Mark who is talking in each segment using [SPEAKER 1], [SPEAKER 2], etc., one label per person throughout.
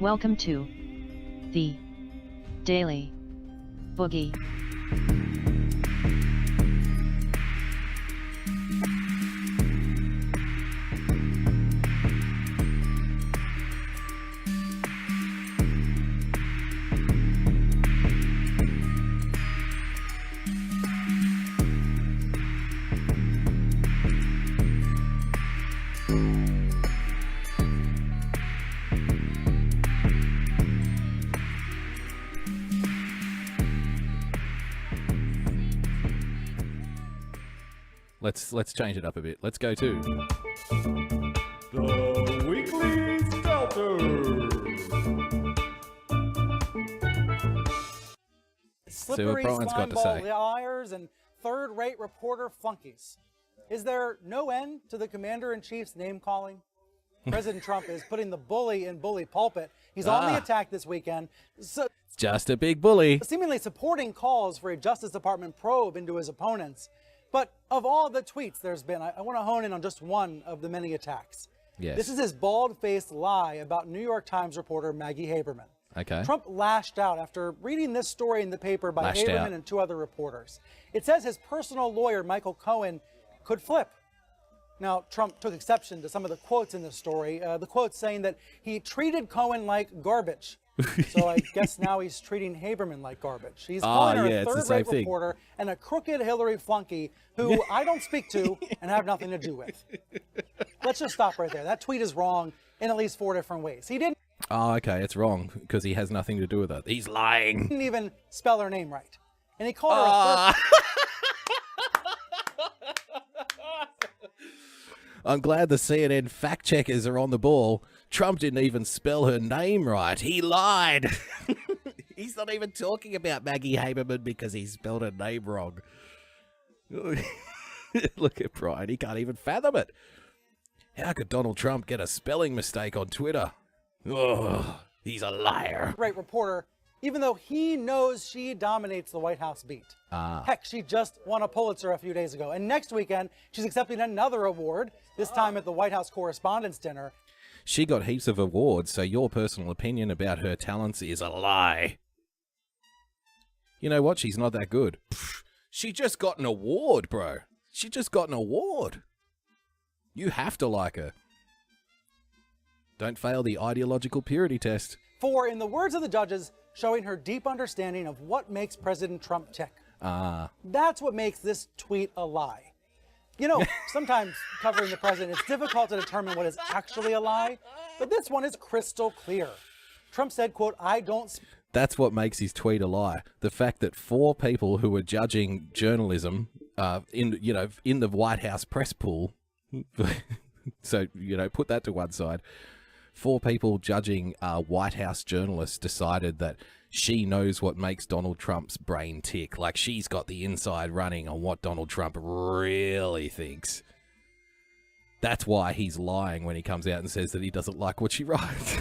[SPEAKER 1] Welcome to the Daily Boogie.
[SPEAKER 2] Let's change it up a bit. Let's go to
[SPEAKER 3] The Weekly Stelter.
[SPEAKER 4] Slippery
[SPEAKER 2] Brian's got to
[SPEAKER 4] slimeball
[SPEAKER 2] say.
[SPEAKER 4] liars and third-rate reporter flunkies. Is there no end to the commander-in-chief's name-calling? President Trump is putting the bully in bully pulpit. He's on the attack this weekend,
[SPEAKER 2] just a big bully.
[SPEAKER 4] seemingly supporting calls for a Justice Department probe into his opponents. But of all the tweets there's been, I want to hone in on just one of the many attacks.
[SPEAKER 2] Yes.
[SPEAKER 4] This is his bald-faced lie about New York Times reporter Maggie Haberman.
[SPEAKER 2] Okay.
[SPEAKER 4] Trump lashed out after reading this story in the paper by
[SPEAKER 2] Lashed
[SPEAKER 4] Haberman
[SPEAKER 2] out.
[SPEAKER 4] and two other reporters. It says his personal lawyer, Michael Cohen, could flip. Now, Trump took exception to some of the quotes in the story. The quote saying that he treated Cohen like garbage. So I guess now he's treating Haberman like garbage. He's calling her
[SPEAKER 2] yeah,
[SPEAKER 4] a
[SPEAKER 2] it's the
[SPEAKER 4] third-rate
[SPEAKER 2] same thing.
[SPEAKER 4] reporter and a crooked Hillary flunky who I don't speak to and have nothing to do with. Let's just stop right there. That tweet is wrong in at least 4 different ways. He didn't
[SPEAKER 2] Oh, okay, it's wrong because he has nothing to do with it. He's lying.
[SPEAKER 4] even spell her name right. And he called her a third...
[SPEAKER 2] I'm glad the CNN fact checkers are on the ball. Trump didn't even spell her name right. He lied. He's not even talking about Maggie Haberman because he spelled her name wrong. Look at Brian. He can't even fathom it. How could Donald Trump get a spelling mistake on Twitter? Oh, he's a liar.
[SPEAKER 4] Right reporter, even though he knows she dominates the White House beat. Heck, she just won a Pulitzer a few days ago. And next weekend, she's accepting another award, this time at the White House Correspondents' Dinner.
[SPEAKER 2] She got heaps of awards, so your personal opinion about her talents is a lie. You know what? She's not that good. Pfft, she just got an award, bro. She just got an award. You have to like her. Don't fail the ideological purity test.
[SPEAKER 4] For, in the words of the judges, showing her deep understanding of what makes President Trump tick. That's what makes this tweet a lie. You know, sometimes covering the president, it's difficult to determine what is actually a lie, but this one is crystal clear. Trump said, quote, I don't...
[SPEAKER 2] That's what makes his tweet a lie. The fact that 4 people who were judging journalism in the White House press pool, so, put that to one side. 4 people judging White House journalists decided that she knows what makes Donald Trump's brain tick. Like, she's got the inside running on what Donald Trump really thinks. That's why he's lying when he comes out and says that he doesn't like what she writes.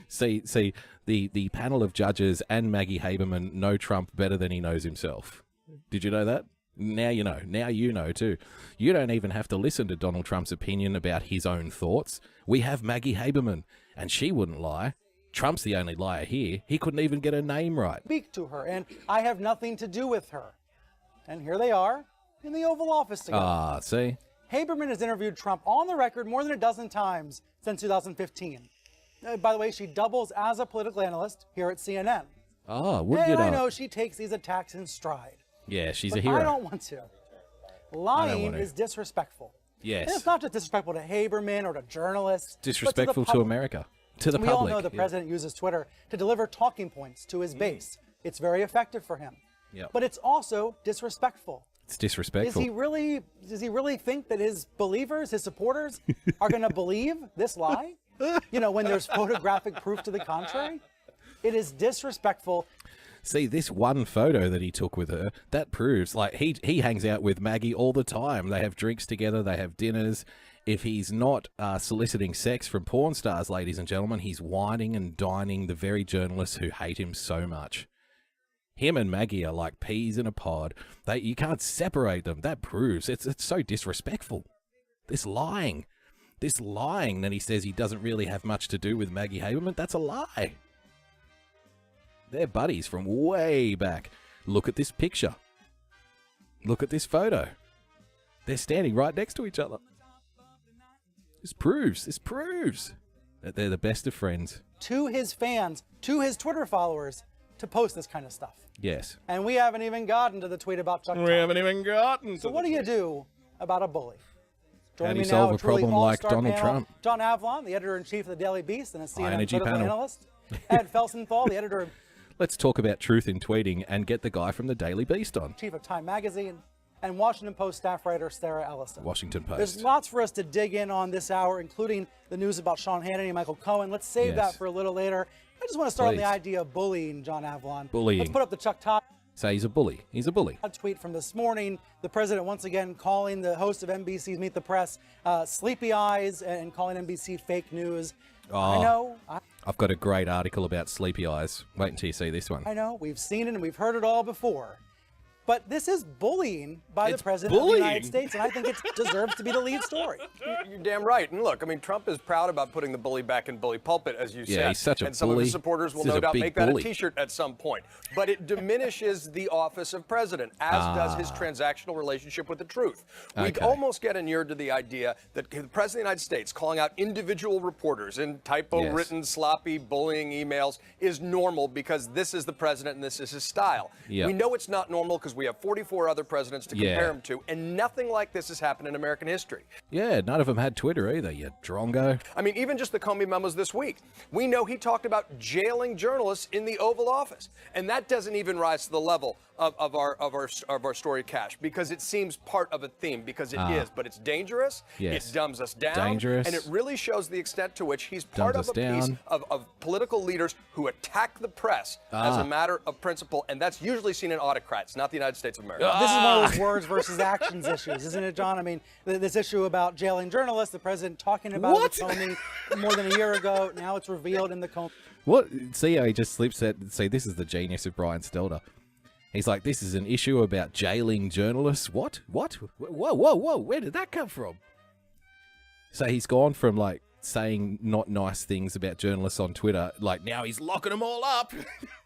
[SPEAKER 2] See, the panel of judges and Maggie Haberman know Trump better than he knows himself. Did you know that? Now you know. Now you know, too. You don't even have to listen to Donald Trump's opinion about his own thoughts. We have Maggie Haberman, and she wouldn't lie. Trump's the only liar here. He couldn't even get her name right.
[SPEAKER 4] Speak to her, and I have nothing to do with her. And here they are in the Oval Office together.
[SPEAKER 2] See?
[SPEAKER 4] Haberman has interviewed Trump on the record more than a dozen times since 2015. By the way, she doubles as a political analyst here at CNN.
[SPEAKER 2] Wouldn't
[SPEAKER 4] And
[SPEAKER 2] you
[SPEAKER 4] I
[SPEAKER 2] know?
[SPEAKER 4] know she takes these attacks in stride.
[SPEAKER 2] Yeah, she's
[SPEAKER 4] But
[SPEAKER 2] a hero.
[SPEAKER 4] I don't want to. Lying
[SPEAKER 2] want to.
[SPEAKER 4] is disrespectful.
[SPEAKER 2] Yes.
[SPEAKER 4] And it's not just disrespectful to Haberman or to journalists. but
[SPEAKER 2] Disrespectful
[SPEAKER 4] the
[SPEAKER 2] to
[SPEAKER 4] public.
[SPEAKER 2] America. To the
[SPEAKER 4] We
[SPEAKER 2] public.
[SPEAKER 4] all know the president uses Twitter to deliver talking points to his base. It's very effective for him.
[SPEAKER 2] Yep.
[SPEAKER 4] But it's also disrespectful.
[SPEAKER 2] It's disrespectful.
[SPEAKER 4] Does he really think that his believers, his supporters, are going to believe this lie? When there's photographic proof to the contrary? It is disrespectful.
[SPEAKER 2] See, this one photo that he took with her, that proves, like, he hangs out with Maggie all the time. They have drinks together, they have dinners. If he's not soliciting sex from porn stars, ladies and gentlemen, he's whining and dining the very journalists who hate him so much. Him and Maggie are like peas in a pod. You can't separate them. That proves it's so disrespectful. This lying. This lying that he says he doesn't really have much to do with Maggie Haberman, that's a lie. They're buddies from way back. Look at this picture. Look at this photo. They're standing right next to each other. This proves that they're the best of friends.
[SPEAKER 4] To his fans, to his Twitter followers, to post this kind of stuff.
[SPEAKER 2] Yes.
[SPEAKER 4] And we haven't even gotten to the tweet about Chuck
[SPEAKER 2] We
[SPEAKER 4] Todd.
[SPEAKER 2] haven't even gotten to
[SPEAKER 4] So what do you do about a bully?
[SPEAKER 2] How do you
[SPEAKER 4] Joining me
[SPEAKER 2] solve
[SPEAKER 4] now,
[SPEAKER 2] a
[SPEAKER 4] truly
[SPEAKER 2] problem like
[SPEAKER 4] all-star
[SPEAKER 2] Donald
[SPEAKER 4] panel,
[SPEAKER 2] Trump?
[SPEAKER 4] John Avlon, the editor-in-chief of the Daily Beast and a CNN
[SPEAKER 2] energy
[SPEAKER 4] political
[SPEAKER 2] panel.
[SPEAKER 4] analyst. Ed Felsenthal, the editor-in-chief
[SPEAKER 2] Let's talk about truth in tweeting and get the guy from the Daily Beast on.
[SPEAKER 4] of Time Magazine, and Washington Post staff writer Sarah Ellison.
[SPEAKER 2] Washington Post.
[SPEAKER 4] There's lots for us to dig in on this hour, including the news about Sean Hannity and Michael Cohen. Let's save that for a little later. I just want to start on
[SPEAKER 2] Please.
[SPEAKER 4] the idea of bullying, John Avlon.
[SPEAKER 2] Bullying.
[SPEAKER 4] Let's put up the Chuck Todd
[SPEAKER 2] Say he's a bully. He's a bully.
[SPEAKER 4] tweet from this morning. The president once again calling the host of NBC's Meet the Press sleepy eyes and calling NBC fake news. I know.
[SPEAKER 2] I've got a great article about sleepy eyes. Wait until you see this one.
[SPEAKER 4] I know. We've seen it and we've heard it all before. But this is bullying by
[SPEAKER 2] It's
[SPEAKER 4] the president of the United
[SPEAKER 2] bullying.
[SPEAKER 4] States, and I think it deserves to be the lead story.
[SPEAKER 5] You're damn right. And look, I mean, Trump is proud about putting the bully back in bully pulpit, as you said.
[SPEAKER 2] Yeah, he's such a
[SPEAKER 5] and some of
[SPEAKER 2] bully.
[SPEAKER 5] his supporters will
[SPEAKER 2] This is
[SPEAKER 5] no
[SPEAKER 2] a
[SPEAKER 5] doubt
[SPEAKER 2] big
[SPEAKER 5] make that
[SPEAKER 2] bully.
[SPEAKER 5] a T-shirt at some point. But it diminishes the office of president, as does his transactional relationship with the truth. We
[SPEAKER 2] Okay.
[SPEAKER 5] almost get inured to the idea that the president of the United States calling out individual reporters in typo-written, sloppy, bullying emails is normal because this is the president and this is his style.
[SPEAKER 2] Yep.
[SPEAKER 5] We know it's not normal because we have 44 other presidents to
[SPEAKER 2] Yeah.
[SPEAKER 5] compare him to, and nothing like this has happened in American history.
[SPEAKER 2] Yeah, none of them had Twitter either, you drongo.
[SPEAKER 5] I mean, even just the Comey memos this week. We know he talked about jailing journalists in the Oval Office, and that doesn't even rise to the level of our story, Cash, because it seems part of a theme, because it is. But it's dangerous.
[SPEAKER 2] Yes.
[SPEAKER 5] It dumbs us down.
[SPEAKER 2] Dangerous.
[SPEAKER 5] And it really shows the extent to which he's part
[SPEAKER 2] Dumbs
[SPEAKER 5] of a
[SPEAKER 2] us
[SPEAKER 5] piece
[SPEAKER 2] down.
[SPEAKER 5] of political leaders who attack the press as a matter of principle, and that's usually seen in autocrats, not the United States of America.
[SPEAKER 4] This is one of those words versus actions issues, isn't it, John? I mean, this issue about jailing journalists, the president talking about it with Comey more than a year ago. Now it's revealed in the Comey.
[SPEAKER 2] What? See how he just slips at, see, this is the genius of Brian Stelter. He's like, this is an issue about jailing journalists. What? Whoa, where did that come from? So he's gone from like saying not nice things about journalists on Twitter, like now he's locking them all up.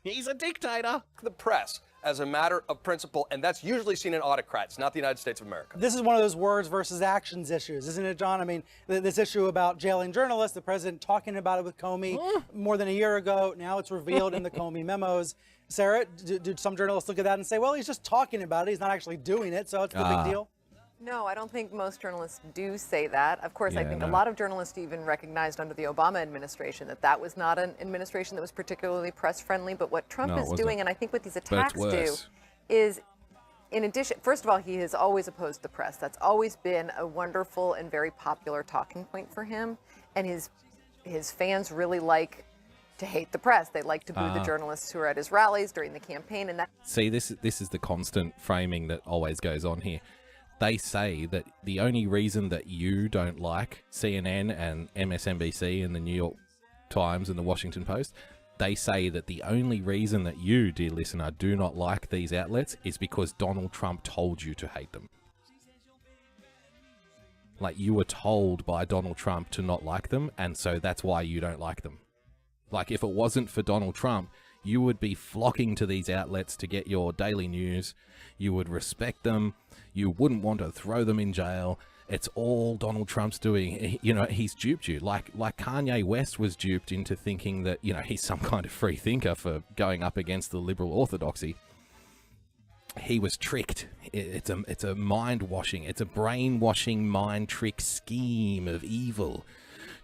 [SPEAKER 2] He's a dictator.
[SPEAKER 5] The press as a matter of principle, and that's usually seen in autocrats, not the United States of America.
[SPEAKER 4] This is one of those words versus actions issues, isn't it, John? I mean, this issue about jailing journalists, the president talking about it with Comey more than a year ago. Now it's revealed in the Comey memos. Sarah, do some journalists look at that and say, well, he's just talking about it. He's not actually doing it, so it's no big deal?
[SPEAKER 6] No, I don't think most journalists do say that. Of course, I
[SPEAKER 2] Yeah,
[SPEAKER 6] think
[SPEAKER 2] no.
[SPEAKER 6] a lot of journalists even recognized under the Obama administration that that was not an administration that was particularly press-friendly. But what Trump
[SPEAKER 2] No, it
[SPEAKER 6] is
[SPEAKER 2] wasn't.
[SPEAKER 6] doing, and I think what these
[SPEAKER 2] But it's
[SPEAKER 6] attacks do,
[SPEAKER 2] worse.
[SPEAKER 6] is, in addition, first of all, he has always opposed the press. That's always been a wonderful and very popular talking point for him. And his fans really like to hate the press. They like to boo the journalists who are at his rallies during the campaign. And that.
[SPEAKER 2] See, this is the constant framing that always goes on here. They say that the only reason that you don't like CNN and MSNBC and the New York Times and the Washington Post, they say that the only reason that you, dear listener, do not like these outlets is because Donald Trump told you to hate them. Like, you were told by Donald Trump to not like them, and so that's why you don't like them. Like, if it wasn't for Donald Trump, you would be flocking to these outlets to get your daily news. You would respect them. You wouldn't want to throw them in jail. It's all Donald Trump's doing. You know, he's duped you. Like Kanye West was duped into thinking that, you know, he's some kind of free thinker for going up against the liberal orthodoxy. He was tricked. It's a mind-washing. It's a brainwashing mind trick scheme of evil.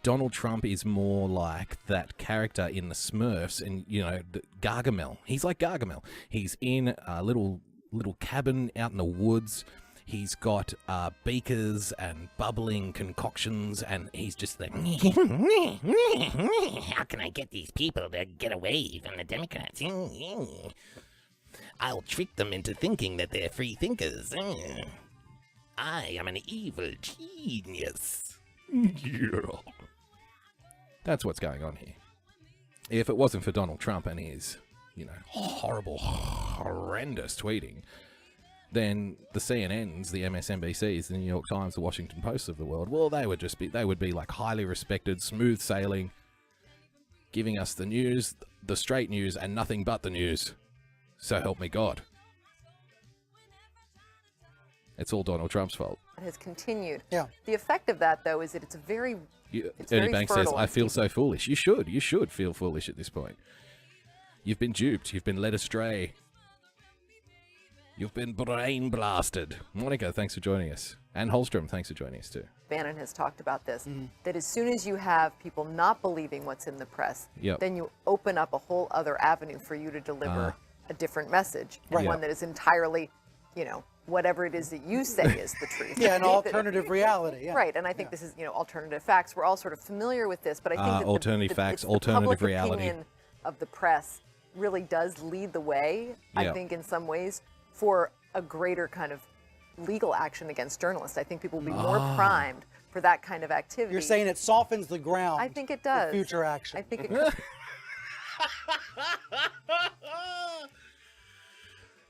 [SPEAKER 2] Donald Trump is more like that character in the Smurfs, and you know, Gargamel. He's like Gargamel. He's in a little cabin out in the woods. He's got beakers and bubbling concoctions, and he's just like,
[SPEAKER 7] how can I get these people to get away from the Democrats? I'll trick them into thinking that they're free thinkers. I am an evil genius.
[SPEAKER 2] yeah. That's what's going on here. If it wasn't for Donald Trump and his, you know, horrible, horrendous tweeting, then the CNNs, the MSNBCs, the New York Times, the Washington Post of the world, well, they would be like highly respected, smooth sailing, giving us the news, the straight news, and nothing but the news. So help me God. It's all Donald Trump's fault.
[SPEAKER 6] It has continued.
[SPEAKER 4] Yeah.
[SPEAKER 6] The effect of that, though, is that it's very. It's
[SPEAKER 2] Ernie
[SPEAKER 6] very
[SPEAKER 2] Banks says,
[SPEAKER 6] fertile
[SPEAKER 2] I
[SPEAKER 6] in
[SPEAKER 2] feel
[SPEAKER 6] people.
[SPEAKER 2] so foolish. You should feel foolish at this point. You've been duped. You've been led astray. You've been brain blasted. Monica, thanks for joining us. And Holstrom, thanks for joining us too.
[SPEAKER 6] Bannon has talked about this, that as soon as you have people not believing what's in the press,
[SPEAKER 2] Yep.
[SPEAKER 6] then you open up a whole other avenue for you to deliver a different message, and
[SPEAKER 4] Right.
[SPEAKER 6] one that is entirely, whatever it is that you say is the truth.
[SPEAKER 4] Yeah, an alternative reality. Yeah.
[SPEAKER 6] Right, and I think this is, alternative facts. We're all sort of familiar with this, but I think that
[SPEAKER 2] alternative facts,
[SPEAKER 6] it's
[SPEAKER 2] alternative
[SPEAKER 6] the public
[SPEAKER 2] reality.
[SPEAKER 6] opinion of the press really does lead the way,
[SPEAKER 2] Yeah.
[SPEAKER 6] I think, in some ways, for a greater kind of legal action against journalists. I think people will be more primed for that kind of activity.
[SPEAKER 4] You're saying it softens the ground.
[SPEAKER 6] I think it does.
[SPEAKER 4] For future action.
[SPEAKER 6] I think it could.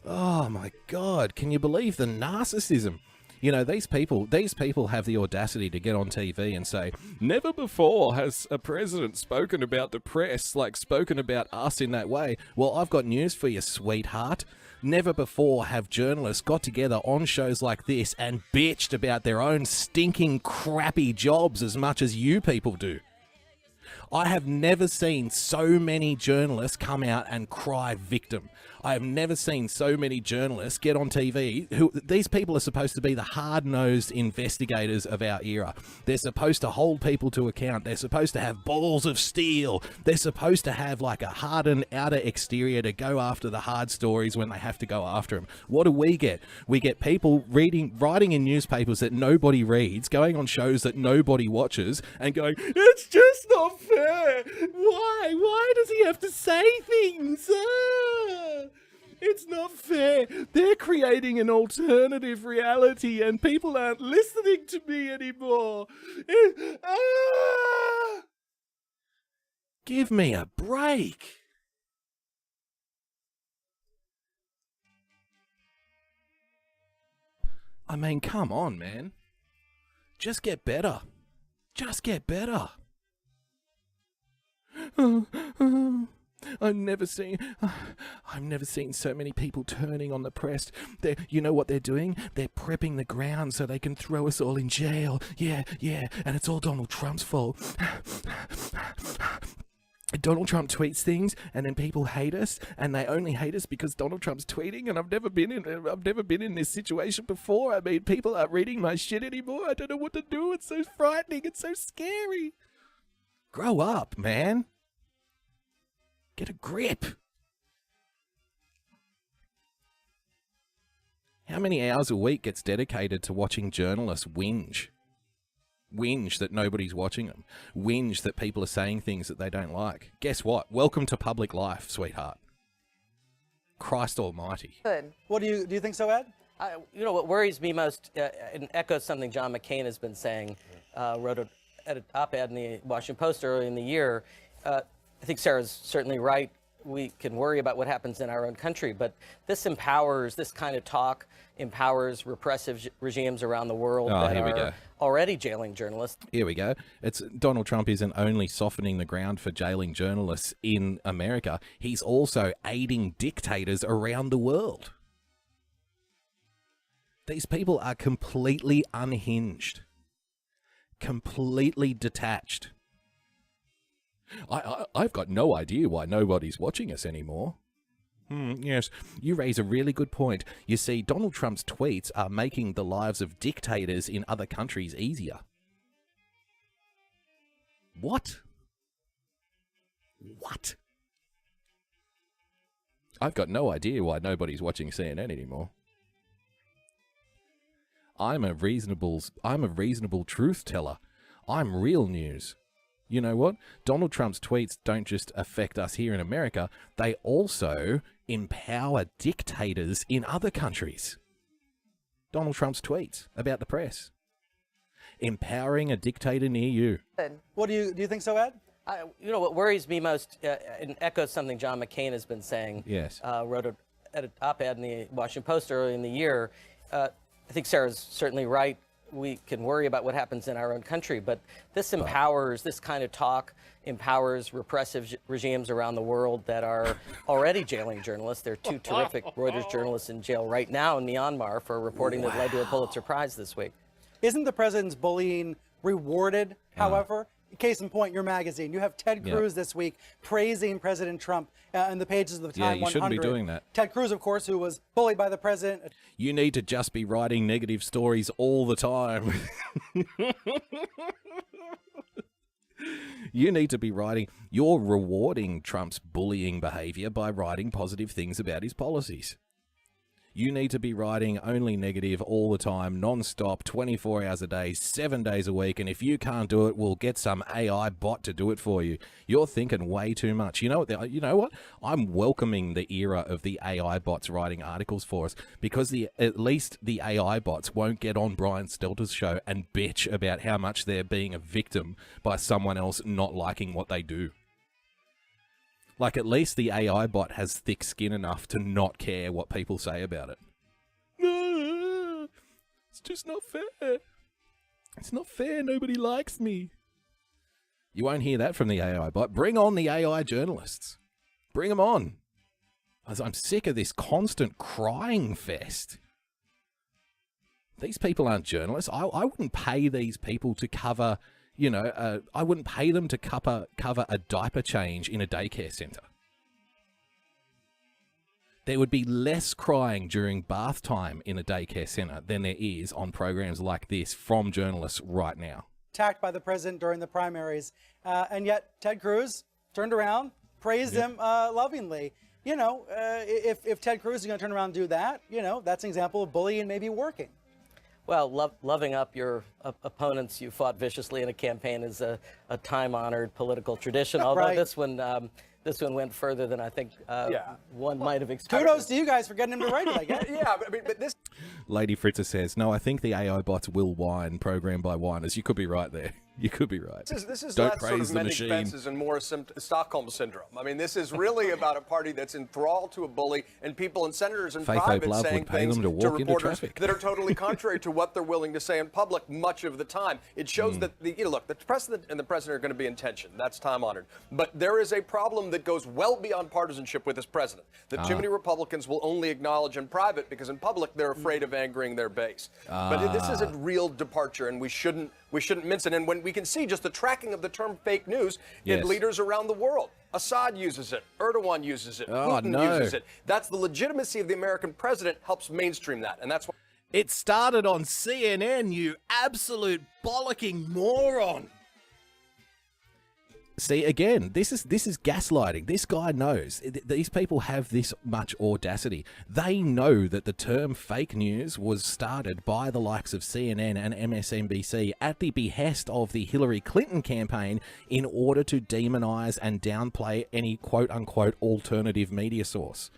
[SPEAKER 2] Oh my God, can you believe the narcissism? These people have the audacity to get on TV and say, never before has a president spoken about the press, like spoken about us in that way. Well, I've got news for you, sweetheart. Never before have journalists got together on shows like this and bitched about their own stinking crappy jobs as much as you people do. I have never seen so many journalists come out and cry victim. I have never seen so many journalists get on TV. These people are supposed to be the hard-nosed investigators of our era. They're supposed to hold people to account. They're supposed to have balls of steel. They're supposed to have like a hardened outer exterior to go after the hard stories when they have to go after them. What do we get? We get people writing in newspapers that nobody reads, going on shows that nobody watches, and going, it's just not fair. Why? Why does he have to say things? It's not fair. They're creating an alternative reality and people aren't listening to me anymore. Give me a break. I mean, come on, man. Just get better. Just get better. I've never seen so many people turning on the press. You know what they're doing? They're prepping the ground so they can throw us all in jail. Yeah, and it's all Donald Trump's fault. Donald Trump tweets things, and then people hate us, and they only hate us because Donald Trump's tweeting. And I've never been in this situation before. I mean, people aren't reading my shit anymore. I don't know what to do. It's so frightening. It's so scary. Grow up, man. Get a grip. How many hours a week gets dedicated to watching journalists whinge? Whinge that nobody's watching them. Whinge that people are saying things that they don't like. Guess what? Welcome to public life, sweetheart. Christ almighty.
[SPEAKER 6] Good.
[SPEAKER 4] What do you think so, Ed?
[SPEAKER 8] What worries me most, and echoes something John McCain has been saying, wrote an op-ed in the Washington Post early in the year. I think Sarah's certainly right. We can worry about what happens in our own country, but this kind of talk empowers repressive regimes around the world that are already jailing journalists.
[SPEAKER 2] Here we go. Donald Trump isn't only softening the ground for jailing journalists in America, he's also aiding dictators around the world. These people are completely unhinged, completely detached. I've got no idea why nobody's watching us anymore. Yes, you raise a really good point. You see, Donald Trump's tweets are making the lives of dictators in other countries easier. What? What? I've got no idea why nobody's watching CNN anymore. I'm a reasonable truth teller. I'm real news. You know what? Donald Trump's tweets don't just affect us here in America, they also empower dictators in other countries. Donald Trump's tweets about the press. Empowering a dictator near you.
[SPEAKER 4] What do you think so, Ed?
[SPEAKER 8] What worries me most, and echoes something John McCain has been saying.
[SPEAKER 2] Yes.
[SPEAKER 8] Wrote at an op-ed in the Washington Post earlier in the year. I think Sarah's certainly right. We can worry about what happens in our own country, but this empowers, this kind of talk empowers repressive regimes around the world that are already jailing journalists. There are 2 terrific Reuters journalists in jail right now in Myanmar for reporting that led to a Pulitzer Prize this week.
[SPEAKER 4] Isn't the president's bullying rewarded, however? Case in point, your magazine. You have Ted Cruz this week praising President Trump in the pages of the Time 100.
[SPEAKER 2] Yeah, you shouldn't be doing that.
[SPEAKER 4] Ted Cruz, of course, who was bullied by the president.
[SPEAKER 2] You need to just be writing negative stories all the time. You need to be writing. You're rewarding Trump's bullying behavior by writing positive things about his policies. You need to be writing only negative all the time, non-stop, 24 hours a day, 7 days a week, and if you can't do it, we'll get some AI bot to do it for you. You're thinking way too much. You know what? I'm welcoming the era of the AI bots writing articles for us, because at least the AI bots won't get on Brian Stelter's show and bitch about how much they're being a victim by someone else not liking what they do. Like, at least the AI bot has thick skin enough to not care what people say about it. It's just not fair. It's not fair. Nobody likes me. You won't hear that from the AI bot. Bring on the AI journalists. Bring them on. I'm sick of this constant crying fest. These people aren't journalists. I wouldn't pay these people to cover... I wouldn't pay them to cover a diaper change in a daycare centre. There would be less crying during bath time in a daycare centre than there is on programs like this from journalists right now.
[SPEAKER 4] Attacked by the president during the primaries, and yet Ted Cruz turned around, praised him lovingly. If Ted Cruz is going to turn around and do that, that's an example of bullying maybe working.
[SPEAKER 8] Well, loving up your opponents you fought viciously in a campaign is a time-honored political tradition. Although this one went further than I think one might have expected.
[SPEAKER 4] Kudos to you guys for getting him to write it, I guess.
[SPEAKER 5] but this...
[SPEAKER 2] Lady Fritzer says, no, I think the AI bots will whine, programmed by whiners. You could be right there. You could be right.
[SPEAKER 5] This is
[SPEAKER 2] Don't
[SPEAKER 5] less
[SPEAKER 2] praise
[SPEAKER 5] sort of
[SPEAKER 2] the
[SPEAKER 5] mending
[SPEAKER 2] machine.
[SPEAKER 5] fences and more Stockholm syndrome. I mean, this is really about a party that's enthralled to a bully, and people and senators in private saying things to reporters that are totally contrary to what they're willing to say in public much of the time. It shows that the president and the president are going to be in tension. That's time honored. But there is a problem that goes well beyond partisanship with this president that too many Republicans will only acknowledge in private because in public they're afraid of angering their base. But this is a real departure, and we shouldn't mince it. And when we can see just the tracking of the term fake news in leaders around the world. Assad uses it. Erdogan uses it. Putin uses it. That's the legitimacy of the American president helps mainstream that. And that's why.
[SPEAKER 2] It started on CNN, you absolute bollocking moron. See, again, this is gaslighting. This guy knows. These people have this much audacity. They know that the term fake news was started by the likes of CNN and MSNBC at the behest of the Hillary Clinton campaign in order to demonize and downplay any quote-unquote alternative media source.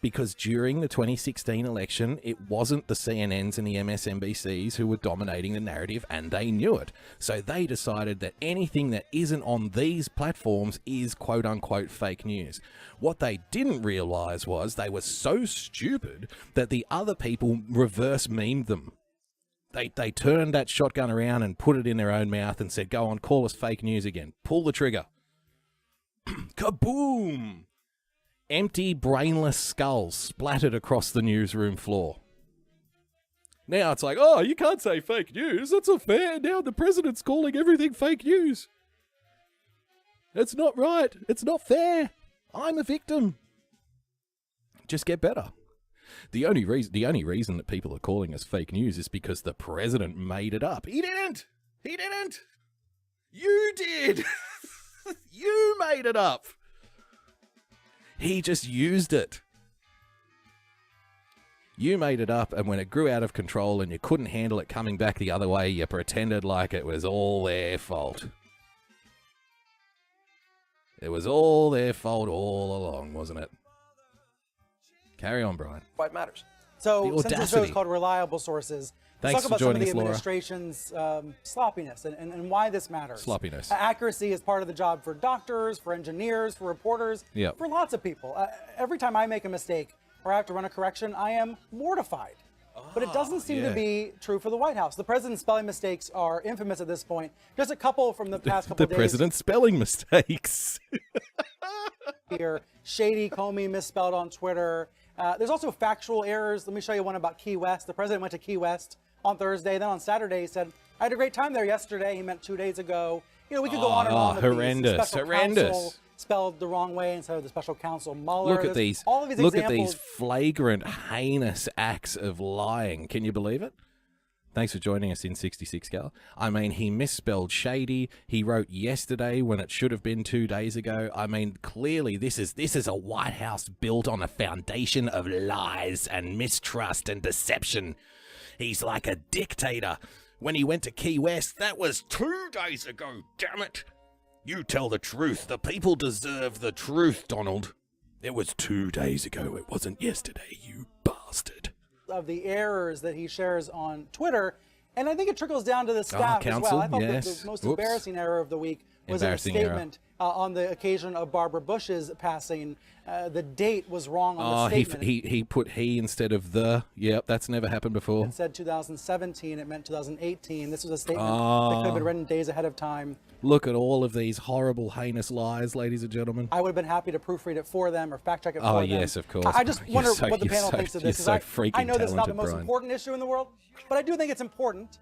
[SPEAKER 2] Because during the 2016 election, it wasn't the CNNs and the MSNBCs who were dominating the narrative, and they knew it. So they decided that anything that isn't on these platforms is quote-unquote fake news. What they didn't realize was they were so stupid that the other people reverse memed them. They turned that shotgun around and put it in their own mouth and said, go on, call us fake news again. Pull the trigger. Kaboom! Empty, brainless skulls splattered across the newsroom floor. Now it's like, oh, you can't say fake news. That's not fair. Now the president's calling everything fake news. It's not right. It's not fair. I'm a victim. Just get better. The only reason that people are calling us fake news is because the president made it up. He didn't. He didn't. You did. You made it up. He just used it. You made it up, and when it grew out of control and you couldn't handle it coming back the other way, you pretended like it was all their fault. It was all their fault all along, wasn't it? Carry on, Brian.
[SPEAKER 5] Quite matters.
[SPEAKER 4] So since this show is called Reliable Sources,
[SPEAKER 2] Thanks
[SPEAKER 4] Let's talk
[SPEAKER 2] for
[SPEAKER 4] about
[SPEAKER 2] joining us,
[SPEAKER 4] some of the
[SPEAKER 2] Laura.
[SPEAKER 4] administration's sloppiness and why this matters.
[SPEAKER 2] Sloppiness.
[SPEAKER 4] Accuracy is part of the job for doctors, for engineers, for reporters,
[SPEAKER 2] Yep.
[SPEAKER 4] for lots of people. Every time I make a mistake or I have to run a correction, I am mortified. But it doesn't seem to be true for the White House. The president's spelling mistakes are infamous at this point. Just a couple from the past couple
[SPEAKER 2] The
[SPEAKER 4] of days.
[SPEAKER 2] president's spelling mistakes.
[SPEAKER 4] Here, Shady Comey misspelled on Twitter. There's also factual errors. Let me show you one about Key West. The president went to Key West on Thursday. Then on Saturday, he said, I had a great time there yesterday. He meant 2 days ago. You know, we could go on and on with
[SPEAKER 2] horrendous,
[SPEAKER 4] these. The special
[SPEAKER 2] horrendous.
[SPEAKER 4] counsel spelled the wrong way instead of the special counsel Mueller.
[SPEAKER 2] Look at
[SPEAKER 4] There's
[SPEAKER 2] these.
[SPEAKER 4] all of these
[SPEAKER 2] Look at
[SPEAKER 4] examples.
[SPEAKER 2] these flagrant, heinous acts of lying. Can you believe it? Thanks for joining us in 66 Gal. I mean, he misspelled shady. He wrote yesterday when it should have been 2 days ago. I mean, clearly this is a White House built on a foundation of lies and mistrust and deception. He's like a dictator. When he went to Key West, that was 2 days ago, damn it. You tell the truth. The people deserve the truth, Donald. It was 2 days ago. It wasn't yesterday, you bastard.
[SPEAKER 4] Of the errors that he shares on Twitter. And I think it trickles down to the staff as
[SPEAKER 2] counsel,
[SPEAKER 4] well. I thought
[SPEAKER 2] yes.
[SPEAKER 4] the most
[SPEAKER 2] Whoops.
[SPEAKER 4] embarrassing error of the week was a
[SPEAKER 2] Embarrassing error.
[SPEAKER 4] statement on the occasion of Barbara Bush's passing. The date was wrong on the statement.
[SPEAKER 2] he put he instead of the. Yep, that's never happened before.
[SPEAKER 4] It said 2017, it meant 2018. This was a statement that could have been written days ahead of time.
[SPEAKER 2] Look at all of these horrible, heinous lies, ladies and gentlemen.
[SPEAKER 4] I would have been happy to proofread it for them or fact check it for
[SPEAKER 2] Oh,
[SPEAKER 4] them.
[SPEAKER 2] yes, of course.
[SPEAKER 4] I just
[SPEAKER 2] You're
[SPEAKER 4] wonder
[SPEAKER 2] so-
[SPEAKER 4] what the
[SPEAKER 2] you're
[SPEAKER 4] panel
[SPEAKER 2] so-
[SPEAKER 4] thinks of
[SPEAKER 2] you're
[SPEAKER 4] this. 'cause
[SPEAKER 2] so
[SPEAKER 4] I
[SPEAKER 2] freaking
[SPEAKER 4] know this is not the
[SPEAKER 2] talented,
[SPEAKER 4] most
[SPEAKER 2] Brian.
[SPEAKER 4] important issue in the world, but I do think it's important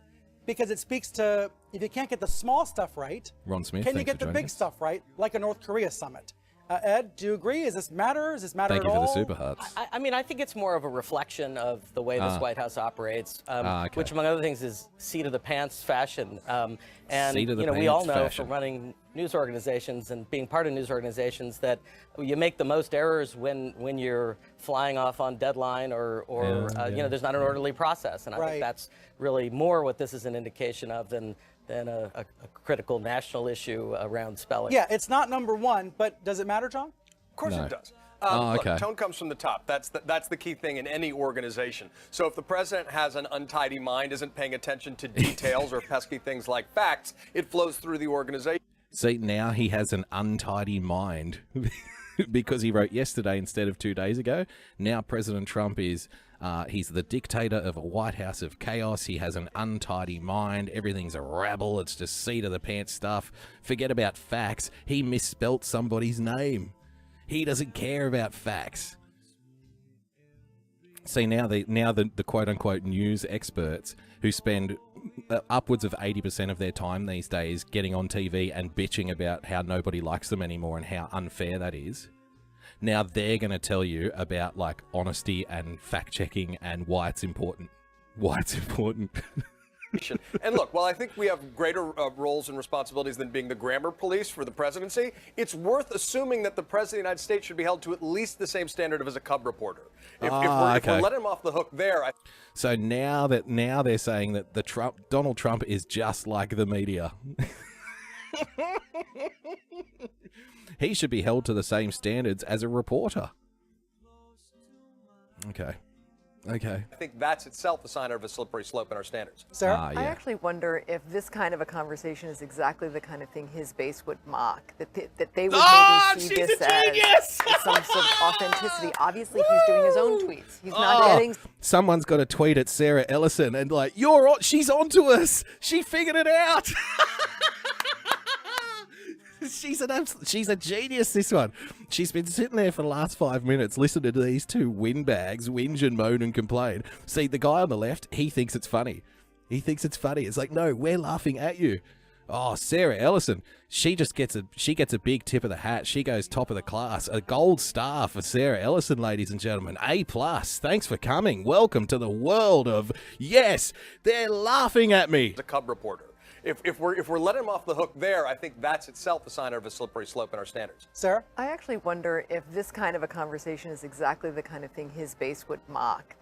[SPEAKER 4] because it speaks to if you can't get the small stuff right,
[SPEAKER 2] Ron Smith,
[SPEAKER 4] can you
[SPEAKER 2] thanks
[SPEAKER 4] get
[SPEAKER 2] for
[SPEAKER 4] the
[SPEAKER 2] joining
[SPEAKER 4] big
[SPEAKER 2] us.
[SPEAKER 4] stuff right, like a North Korea summit? Ed, do you agree? Is this matter? Does this matter
[SPEAKER 2] Thank
[SPEAKER 4] at
[SPEAKER 2] you for
[SPEAKER 4] all?
[SPEAKER 2] the super hearts.
[SPEAKER 8] I mean, I think it's more of a reflection of the way this White House operates,
[SPEAKER 2] Okay.
[SPEAKER 8] which, among other things, is seat of the pants fashion. And
[SPEAKER 2] Seat of the
[SPEAKER 8] we all
[SPEAKER 2] pants
[SPEAKER 8] know
[SPEAKER 2] fashion.
[SPEAKER 8] from running news organizations and being part of news organizations that you make the most errors when you're flying off on deadline or there's not an orderly process. And I
[SPEAKER 4] Right.
[SPEAKER 8] think that's really more what this is an indication of than a critical national issue around spelling.
[SPEAKER 4] Yeah, it's not number one, but does it matter, John?
[SPEAKER 5] Of course
[SPEAKER 2] No.
[SPEAKER 5] it does.
[SPEAKER 2] Okay.
[SPEAKER 5] Look, tone comes from the top. That's the key thing in any organization. So if the president has an untidy mind, isn't paying attention to details or pesky things like facts, it flows through the organization.
[SPEAKER 2] See, now he has an untidy mind because he wrote yesterday instead of 2 days ago. Now President Trump is, he's the dictator of a White House of chaos. He has an untidy mind. Everything's a rabble. It's just seat of the pants stuff. Forget about facts. He misspelt somebody's name. He doesn't care about facts. See, now the quote-unquote news experts who spend upwards of 80% of their time these days getting on TV and bitching about how nobody likes them anymore and how unfair that is, now they're going to tell you about, like, honesty and fact-checking and why it's important. Why it's important.
[SPEAKER 5] And look, while I think we have greater roles and responsibilities than being the grammar police for the presidency, it's worth assuming that the president of the United States should be held to at least the same standard of as a cub reporter. If we're letting him off the hook there,
[SPEAKER 2] So now they're saying that Donald Trump is just like the media. He should be held to the same standards as a reporter. Okay.
[SPEAKER 5] I think that's itself a sign of a slippery slope in our standards.
[SPEAKER 4] Sarah?
[SPEAKER 2] Yeah.
[SPEAKER 6] I actually wonder if this kind of a conversation is exactly the kind of thing his base would mock, that they would maybe see this as some sort of authenticity. Obviously, he's doing his own tweets. He's not getting...
[SPEAKER 2] Someone's got to tweet at Sarah Ellison and like, she's onto us. She figured it out. She's a genius, this one. She's been sitting there for the last 5 minutes listening to these two windbags whinge and moan and complain. See, the guy on the left, he thinks it's funny. It's like, no, we're laughing at you. Oh, Sarah Ellison, she gets a big tip of the hat. She goes top of the class. A gold star for Sarah Ellison, ladies and gentlemen. A+. Thanks for coming. Welcome to the world of, yes, they're laughing at me.
[SPEAKER 5] As a cub reporter. If we're letting him off the hook there, I think that's itself a sign of a slippery slope in our standards.
[SPEAKER 4] Sarah?
[SPEAKER 6] I actually wonder if this kind of a conversation is exactly the kind of thing his base would mock.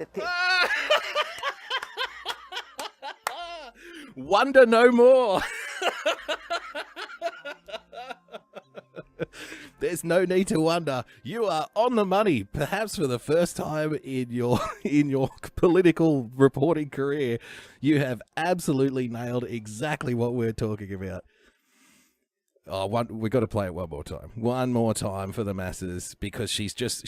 [SPEAKER 2] Wonder no more. There's no need to wonder. You are on the money, perhaps for the first time in your political reporting career. You have absolutely nailed exactly what we're talking about. Oh, we've got to play it one more time for the masses, because she's just so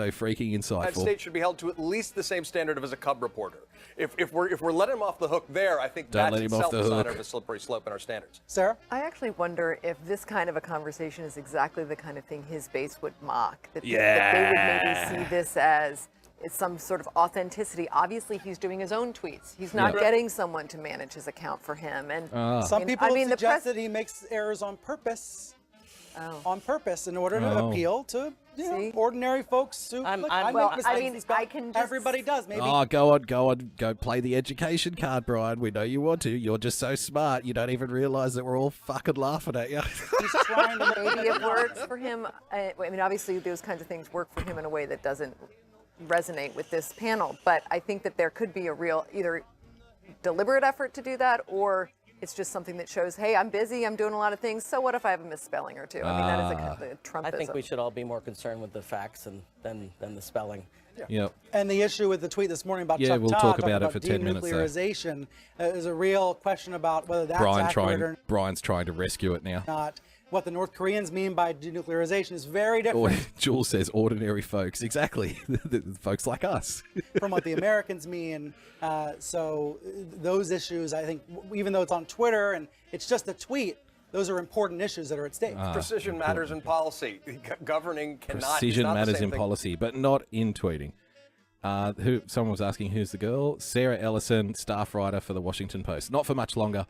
[SPEAKER 2] freaking
[SPEAKER 5] United
[SPEAKER 2] insightful.
[SPEAKER 5] States should be held to at least the same standard of as a Cub reporter. If we're letting him off the hook there, I think
[SPEAKER 2] Don't
[SPEAKER 5] that's
[SPEAKER 2] let him off
[SPEAKER 5] itself
[SPEAKER 2] the
[SPEAKER 5] a sign
[SPEAKER 2] hook.
[SPEAKER 5] of a slippery slope in our standards.
[SPEAKER 4] Sarah?
[SPEAKER 6] I actually wonder if this kind of a conversation is exactly the kind of thing his base would mock. That they would maybe see this as it's some sort of authenticity. Obviously, he's doing his own tweets. He's not getting someone to manage his account for him. And
[SPEAKER 4] Some people
[SPEAKER 6] the
[SPEAKER 4] suggest
[SPEAKER 6] press.
[SPEAKER 4] that he makes errors on purpose.
[SPEAKER 6] Oh.
[SPEAKER 4] On purpose, in order to appeal to
[SPEAKER 6] See?
[SPEAKER 4] ordinary folks who
[SPEAKER 8] I'm-
[SPEAKER 4] look,
[SPEAKER 8] I'm-
[SPEAKER 4] I
[SPEAKER 6] well,
[SPEAKER 4] make
[SPEAKER 6] I
[SPEAKER 4] mistakes.
[SPEAKER 6] mean,
[SPEAKER 4] as well.
[SPEAKER 6] I can just-
[SPEAKER 4] Everybody does. Maybe
[SPEAKER 2] Oh, go on. Play the education card, Brian. We know you want to. You're just so smart. You don't even realize that we're all fucking laughing at you.
[SPEAKER 4] he's trying to
[SPEAKER 6] Maybe it works for him. I mean, obviously, those kinds of things work for him in a way that doesn't resonate with this panel. But I think that there could be a real either deliberate effort to do that, or it's just something that shows, hey, I'm busy, I'm doing a lot of things, so what if I have a misspelling or two? I mean, that is a kind of Trumpism.
[SPEAKER 8] I think we should all be more concerned with the facts than the spelling.
[SPEAKER 2] Yep.
[SPEAKER 4] And the issue with the tweet this morning about
[SPEAKER 2] Yeah,
[SPEAKER 4] Chuck
[SPEAKER 2] we'll
[SPEAKER 4] Todd
[SPEAKER 2] talk
[SPEAKER 4] talking
[SPEAKER 2] about it for 10 minutes, though.
[SPEAKER 4] denuclearization is a real question about whether that's accurate or
[SPEAKER 2] Brian's trying to rescue it now.
[SPEAKER 4] not. What the North Koreans mean by denuclearization is very
[SPEAKER 2] Or,
[SPEAKER 4] different
[SPEAKER 2] Jules says ordinary folks. Exactly. Folks like us.
[SPEAKER 4] from what the Americans mean. So those issues, I think, even though it's on Twitter and it's just a tweet, those are important issues that are at stake.
[SPEAKER 5] Precision matters in policy. Governing cannot.
[SPEAKER 2] Precision
[SPEAKER 5] it's not the
[SPEAKER 2] matters
[SPEAKER 5] same
[SPEAKER 2] in
[SPEAKER 5] thing.
[SPEAKER 2] policy, but not in tweeting. Someone was asking who's the girl. Sarah Ellison, staff writer for the Washington Post. Not for much longer.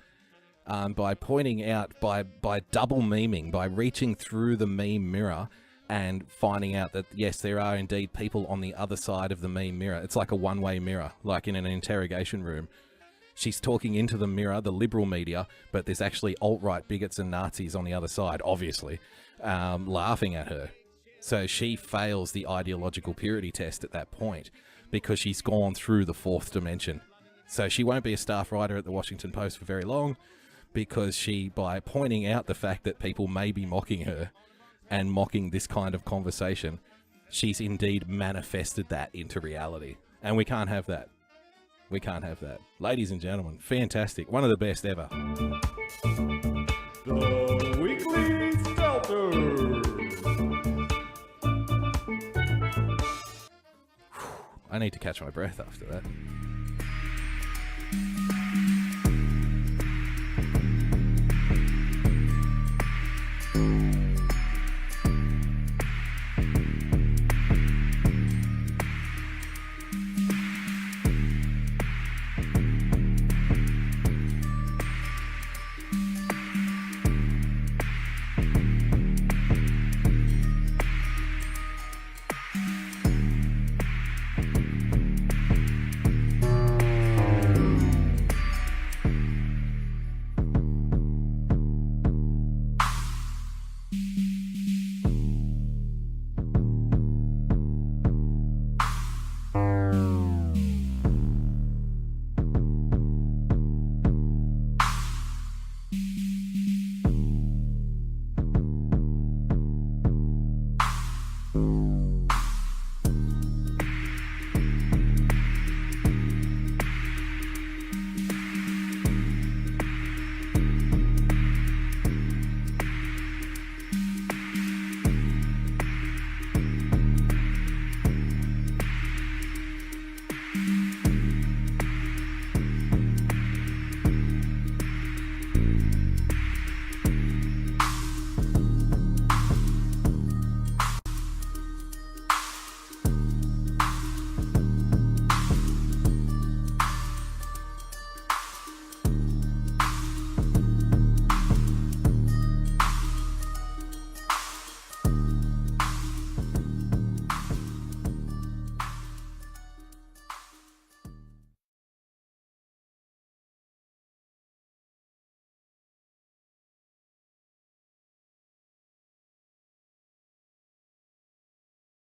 [SPEAKER 2] By pointing out, by double memeing, by reaching through the meme mirror and finding out that, yes, there are indeed people on the other side of the meme mirror. It's like a one-way mirror, like in an interrogation room. She's talking into the mirror, the liberal media, but there's actually alt-right bigots and Nazis on the other side, obviously, laughing at her. So she fails the ideological purity test at that point because she's gone through the fourth dimension. So she won't be a staff writer at the Washington Post for very long, because she, by pointing out the fact that people may be mocking her and mocking this kind of conversation, she's indeed manifested that into reality. And we can't have that. We can't have that. Ladies and gentlemen, fantastic. One of the best ever.
[SPEAKER 3] The Weekly Stelter.
[SPEAKER 2] I need to catch my breath after that.